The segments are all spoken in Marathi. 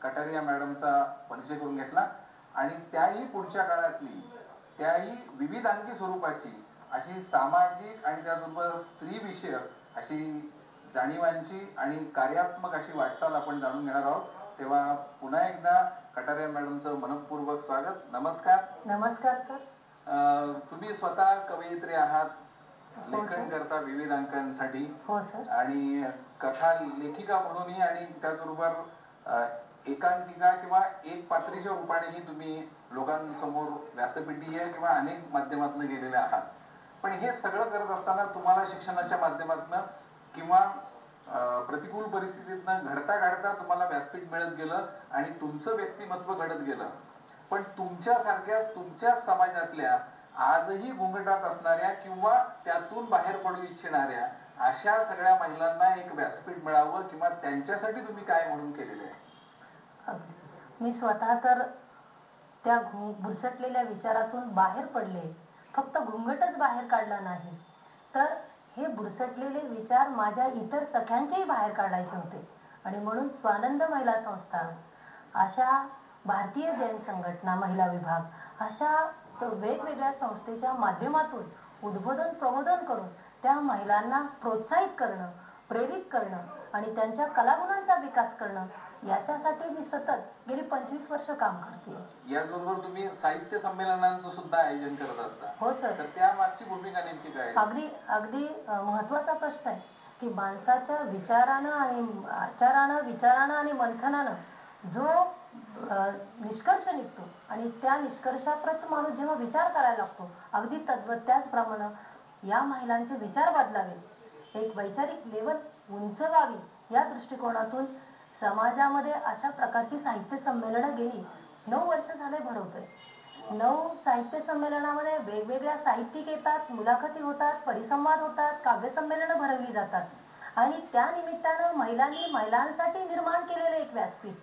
कटारिया मॅडमचा परिचय करून घेतला आणि त्याही पुढच्या काळातली त्याही विविधांगी स्वरूपाची अशी सामाजिक आणि त्याचबरोबर स्त्री विषयक अशी जाणीवांची आणि कार्यात्मक अशी वाटचाल आपण जाणून घेणार आहोत. तेव्हा पुन्हा एकदा कटारिया मॅडमचं मनपूर्वक स्वागत. नमस्कार. नमस्कार सर. तुम्ही स्वतः कवयित्री आहात, लेखन करता विविध अंकांसाठी. हो सर. आणि कथा लेखिका म्हणूनही आणि त्याचबरोबर एकांकिका किंवा एक पात्रीच्या रूपानेही तुम्ही लोकांसमोर व्यासपीठीय किंवा अनेक माध्यमातून गेलेले आहात. पण हे सगळं करत असताना तुम्हाला शिक्षणाच्या माध्यमातून किंवा प्रतिकूल परिस्थितीतनं घडता तुम्हाला व्यासपीठ मिळत गेलं आणि तुमचं व्यक्तिमत्व घडत गेलं. पण तुमच्यासारख्याच तुमच्याच समाजातल्या आजही घुंगटात असणाऱ्या किंवा त्यातून बाहेर पडू इच्छिणाऱ्या अशा सगळ्या महिलांना एक व्यासपीठ मिळावं किंवा त्यांच्यासाठी तुम्ही काय म्हणून केलेलं आहे? मी स्वतः तर त्या बुरसटलेल्या विचारातून बाहेर पडले. फक्त घुंगटच बाहेर काढला नाही, तर हे बुरसटलेले विचार माझ्या इतर सख्यांचेही बाहेर काढायचे होते. आणि म्हणून स्वानंद महिला संस्था, अशा भारतीय जैन संघटना महिला विभाग, अशा वेगवेगळ्या संस्थेच्या माध्यमातून उद्बोधन प्रबोधन करून त्या महिलांना प्रोत्साहित करणं, प्रेरित करणं आणि त्यांच्या कलागुणांचा विकास करणं, याच्यासाठी मी सतत गेली 25 वर्ष काम करते. याचबरोबर तुम्ही साहित्य संमेलनांचं सुद्धा आयोजन करत असता. हो सर. तर त्या मागची भूमिका नेमकी काय? अगदी महत्वाचा प्रश्न आहे की माणसाच्या विचारानं आणि विचारानं आणि मंथनानं जो निष्कर्ष निघतो आणि त्या निष्कर्षाप्रत माणूस जेव्हा विचार करायला लागतो, अगदी तद्वत त्याचप्रमाणे या महिलांचे विचार बदलावे, एक वैचारिक लेवल उंचवावी, या दृष्टिकोनातून समाजामध्ये अशा प्रकारची साहित्य संमेलनं गेली 9 वर्ष झाले भरवतोय. 9 साहित्य संमेलनामध्ये वेगवेगळ्या साहित्यिक येतात, मुलाखती होतात, परिसंवाद होतात, काव्य संमेलनं भरवली जातात आणि त्या निमित्तानं महिलांनी महिलांसाठी निर्माण केलेलं एक व्यासपीठ.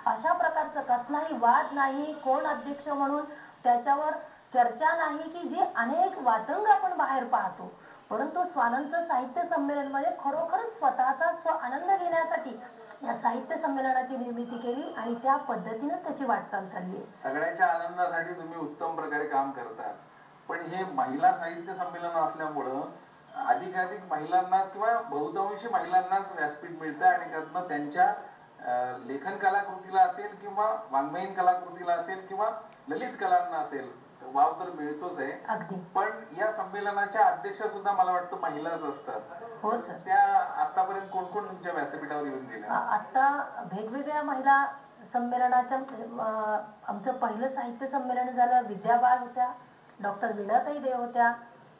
अशा प्रकारचं कसलाही वाद नाही, कोण अध्यक्ष म्हणून त्याच्यावर चर्चा नाही, की जी अनेक वादंग आपण बाहेर पाहतो. परंतु स्वानंद साहित्य संमेलन मध्ये खरोखरच स्वतःचा स्व आनंद घेण्यासाठी या साहित्य संमेलनाची निर्मिती केली आणि त्या पद्धतीने त्याची वाटचाल चालली आहे. सगळ्याच्या आनंदासाठी तुम्ही उत्तम प्रकारे काम करतात. पण हे महिला साहित्य संमेलन असल्यामुळं अधिकाधिक महिलांना किंवा बहुतांशी महिलांनाच व्यासपीठ मिळतं आणि त्यातनं त्यांच्या लेखन कलाकृतीला असेल किंवा वाङ्मयीन कलाकृतीला असेल किंवा ललित कलांना असेल वाव तर मिळतोच आहे. अगदी. पण या संमेलनाच्या अध्यक्ष सुद्धा मला वाटतं महिलाच असतात. हो सर. त्या आतापर्यंत कोण कोण तुमच्या व्यासपीठावर येऊन गेल्या? आता वेगवेगळ्या महिला संमेलनाच्या आमचं पहिलं साहित्य संमेलन झालं, विद्या बाळ होत्या, डॉक्टर वीणाताई देव होत्या,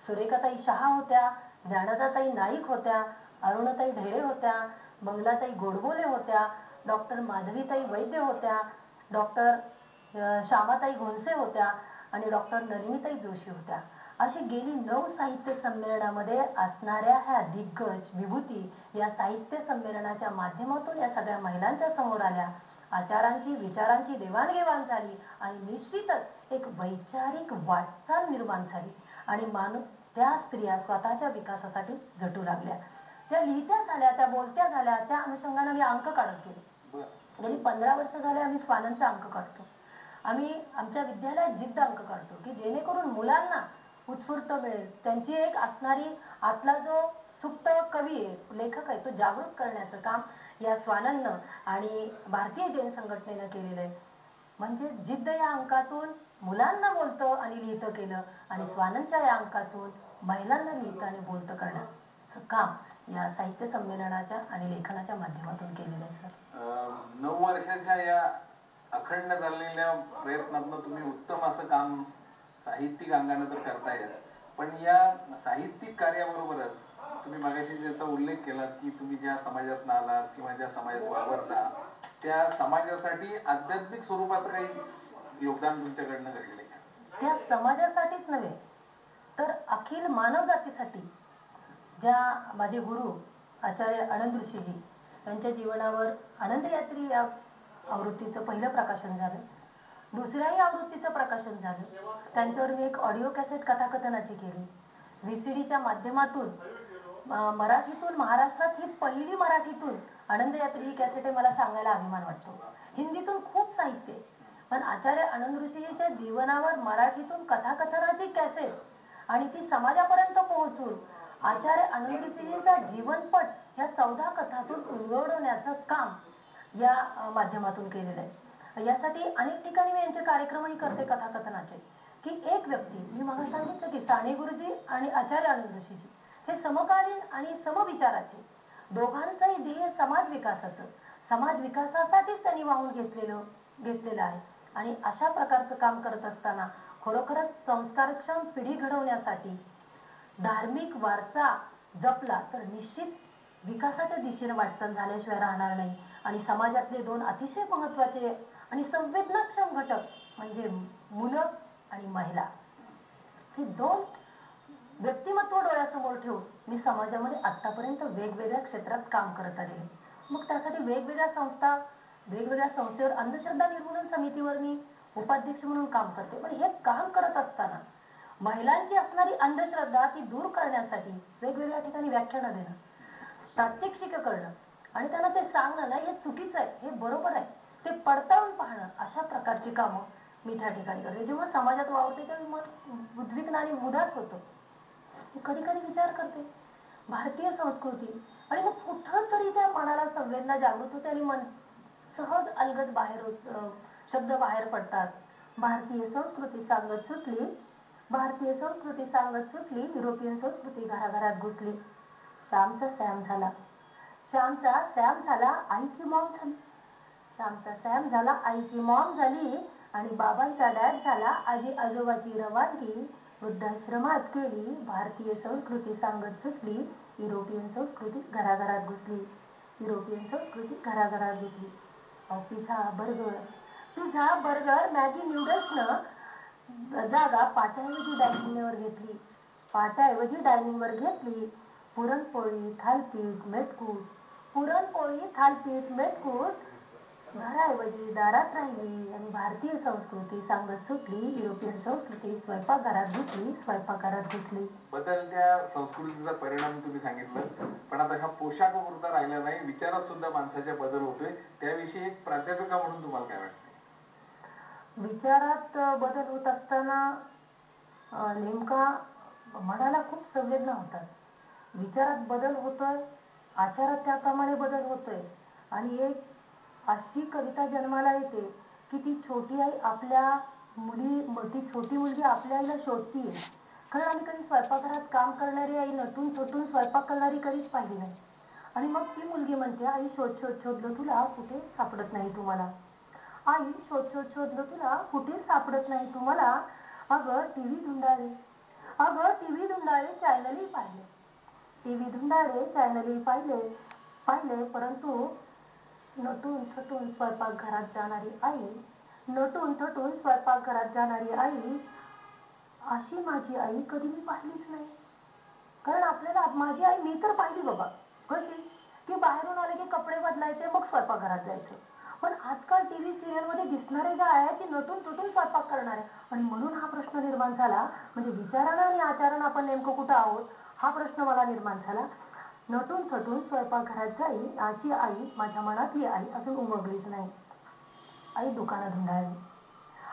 सुरेखाताई शहा होत्या, ज्ञानदाताई नाईक होत्या, अरुणाताई ढेरे होत्या, मंगलाताई गोडबोले होत्या, डॉक्टर माधवीताई वैद्य होत्या, डॉक्टर श्यामाताई घोणसे होत्या आणि डॉक्टर नलिनीताई जोशी होत्या. अशी गेली 9 साहित्य संमेलनामध्ये असणाऱ्या ह्या दिग्गज विभूती या साहित्य संमेलनाच्या माध्यमातून या सगळ्या महिलांच्या समोर आल्या. आचारांची विचारांची देवाणघेवाण झाली आणि निश्चितच एक वैचारिक वाटचाल निर्माण झाली आणि त्या स्त्रिया स्वतःच्या विकासासाठी झटू लागल्या. त्या लिहित्या झाल्या, त्या बोलत्या झाल्या. त्या अनुषंगाने मी अंक काढत गेले. गेली 15 वर्ष झाले आम्ही स्वानंदचा अंक काढतो. आम्ही आमच्या विद्यालयात जिद्द अंक काढतो की जेणेकरून मुलांना उत्स्फूर्त मिळेल, त्यांची एक असणारी आतला जो सुप्त कवी आहे, लेखक आहे, तो जागृत करण्याचं काम या स्वानंद आणि भारतीय जैन संघटनेनं केलेलं आहे. म्हणजे जिद्द या अंकातून मुलांना बोलतं आणि लिहितं केलं आणि स्वानंदच्या या अंकातून महिलांना लिहितं आणि बोलतं करण्याचं काम या साहित्य संमेलनाच्या आणि लेखनाच्या माध्यमातून केलेलं आहे सर. 9 वर्षाच्या या अखंड चाललेल्या प्रयत्नातून तुम्ही उत्तम असं काम साहित्यिक अंगाने तर करतायत. पण या साहित्यिक कार्याबरोबरच तुम्ही मागाशी ज्याचा उल्लेख केलात की तुम्ही ज्या समाजात आलात किंवा ज्या समाजात वावरता त्या समाजासाठी आध्यात्मिक स्वरूपाचं काही योगदान तुमच्याकडनं घडलेलं आहे? त्या समाजासाठीच नव्हे तर अखिल मानव जातीसाठी ज्या माझे गुरु आचार्य आनंद ऋषीजी यांच्या जीवनावर आनंद यात्री या आवृत्तीचं पहिलं प्रकाशन झालं. दुसऱ्याही आवृत्तीचं प्रकाशन झालं. त्यांच्यावर मी एक ऑडिओ कॅसेट कथाकथनाची केली. व्हीसीडीच्या माध्यमातून मराठीतून महाराष्ट्रात ही पहिली मराठीतून आनंद यात्री ही कॅसेट आहे, मला सांगायला अभिमान वाटतो. हिंदीतून खूप साहित्य आहे, पण आचार्य आनंद ऋषींच्या जीवनावर मराठीतून कथाकथनाची कॅसेट आणि ती समाजापर्यंत पोहोचून आचार्य आनंद ऋषींचा जीवनपट ह्या 14 कथातून उलगडवण्याचं काम या माध्यमातून केलेलं आहे. यासाठी अनेक ठिकाणी मी यांचे कार्यक्रमही करते कथाकथनाचे, की एक व्यक्ती, मी मला सांगितलं की साने गुरुजी आणि आचार्य आनंद ऋषीजी हे समकालीन आणि समविचाराचे, दोघांचंही ध्येय समाज विकासाचं, समाज विकासासाठीच त्यांनी वाहून घेतलेलं आहे. आणि अशा प्रकारचं काम करत असताना खरोखरच संस्कारक्षम पिढी घडवण्यासाठी धार्मिक वारसा जपला तर निश्चित विकासाच्या दिशेने वाटचाल झाल्याशिवाय राहणार नाही. आणि समाजातले दोन अतिशय महत्त्वाचे आणि संवेदनाक्षम घटक म्हणजे मुलं आणि महिला, हे दोन व्यक्तिमत्व डोळ्यासमोर ठेवून मी समाजामध्ये आतापर्यंत वेगवेगळ्या क्षेत्रात काम करत आले. मग त्यासाठी वेगवेगळ्या संस्थेवर अंधश्रद्धा निर्मूलन समितीवर मी उपाध्यक्ष म्हणून काम करते. पण हे काम करत असताना महिलांची असणारी अंधश्रद्धा ती दूर करण्यासाठी वेगवेगळ्या ठिकाणी व्याख्यानं देणं, प्रात्यक्षिक करणं आणि त्यांना ते सांगणं, नाही हे चुकीचं आहे, हे बरोबर आहे, ते पडताळून पाहणं, अशा प्रकारची कामं मी त्या ठिकाणी करते. जेव्हा समाजात वावरते तेव्हा मन उद्विग्न आणि उदास होतं. कधी कधी विचार करते भारतीय संस्कृती, आणि मग कुठं तरी त्या मनाला संवेदना जागृत होते आणि मन सहज अलगद शब्द बाहेर पडतात. भारतीय संस्कृती सांगत सुटली, भारतीय संस्कृती सांगत सुटली, युरोपियन संस्कृती घराघरात घुसली. श्यामचा सॅम झाला, श्यामचा सॅम झाला, आईची मॉम झाली. श्यामचा सॅम झाला, आईची मॉम झाली आणि बाबांचा डॅड झाला. आजी आजोबाची रवानगी वृद्धाश्रमात केली. भारतीय संस्कृती सांगत सुटली, युरोपियन संस्कृती घराघरात घुसली, युरोपियन संस्कृती घराघरात घुसली. पिझ्झा बर्गर मॅगी न्यूडल्सनं जागा पाट्याऐवजी डायनिंगवर घेतली, पाट्याऐवजी डायनिंगवर घेतली. पुरणपोळी थालपीठ मेटकूट, पुरणपोळी थालपीठ मेटकूट घराऐवजी दारात राहिली. आणि भारतीय संस्कृती सांगत सुटली, युरोपियन संस्कृती स्वयंपाकघरात घुसली, स्वयंपाकघरात घुसली. बदलत्या संस्कृतीचा परिणाम तुम्ही सांगितलं, पण आता हा पोशाखापुरता राहिला नाही, विचारात सुद्धा माणसाच्या बदल होतोय. त्याविषयी एक प्राध्यापिका म्हणून तुम्हाला काय वाटतं? विचारात बदल होत असताना नेमका मनाला खूप संवेदना होतात. विचारात बदल होतोय, आचारात त्याप्रमाणे बदल होतोय. आणि एक अशी कविता जन्माला येते की ती छोटी आई आपल्या ती छोटी मुलगी आपल्या आईला शोधतीये. कारण आम्ही कधी स्वयंपाकघरात काम करणारी आई नटून थटून स्वयंपाक करणारी कधीच पाहिली नाही. आणि मग ती मुलगी म्हणते, आई शोध शोध शोधलं तुला, कुठे सापडत नाही तुम्हाला. आई शोध शोध शोधलं तुला, कुठे सापडत नाही तुम्हाला. अगं टीव्ही धुंडाळे, अगं टीव्ही धुंडाळे चॅनलही पाहिले, टीव्ही धुंडाळे चॅनलही पाहिले, परंतु नटून थटून स्वयंपाकघरात जाणारी आई, नटून थटून स्वयंपाकघरात जाणारी आई, अशी माझी आई कधी मी पाहिलीच नाही. कारण आपल्याला माझी आई मी तर पाहिली बाबा, कशी की बाहेरून आले की कपडे बदलायचे मग स्वयंपाकघरात जायचं. पण आजकाल टीव्ही सिरियल मध्ये दिसणारे जे आहे की नटून थटून स्वयंपाक करणारे. आणि म्हणून हा प्रश्न निर्माण झाला, म्हणजे विचारानं आणि आचारानं आपण नेमकं कुठं आहोत हा प्रश्न मला निर्माण झाला. नटून थटून स्वयंपाकघरात जाईल अशी आई माझ्या मनातली आई अजून उमगलीच नाही. आई दुकानं धुंडाळली,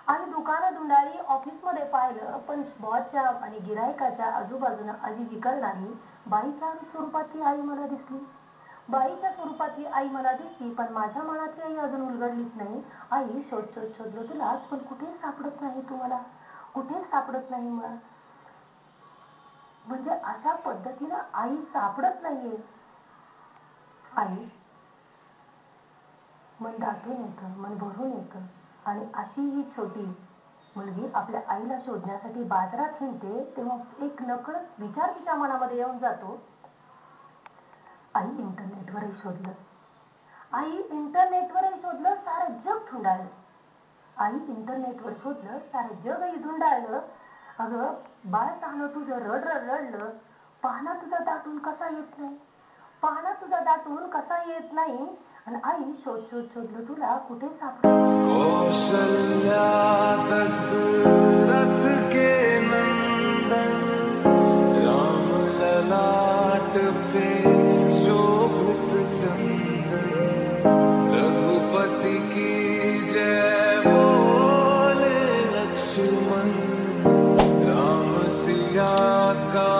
आई दुकानं धुंडाळली, ऑफिसमध्ये पाहिलं पण बॉसच्या आणि गिरायकाच्या आजूबाजूला अजिजी करणारी बाईच्या स्वरूपातली आई मला दिसली, बाईच्या स्वरूपातली आई मला दिसली. पण माझ्या मनातली आई अजून उलगडलीच नाही. आई शोध शोध शोधलं तुलाच, पण कुठेच सापडत नाही तुम्हाला, कुठेच सापडत नाही मला. म्हणजे अशा पद्धतीनं आई सापडत नाहीये. आई मन दाटून येतं, मन भरून येतं. आणि अशी ही छोटी मुलगी आपल्या आईला शोधण्यासाठी बाजारात हिंडते, तेव्हा एक नकळत विचार तिच्या मनामध्ये येऊन जातो, आई इंटरनेटवरही शोधलं, आई इंटरनेटवरही शोधलं, सारं जग धुंडाळलं. आई इंटरनेटवर शोधलं, सारं जगही धुंडाळलं. अगं बाळ तानं तुझं रडलं, पाहणा तुझा दाटून कसा येत नाही, पाहणा तुझा दाटून कसा येत नाही. आणि आई शोध शोध शोधलं तुला, कुठे सापडलं. कौशल्या दशरथ के नंदन, राम ललाट पे शोभित चंदन. का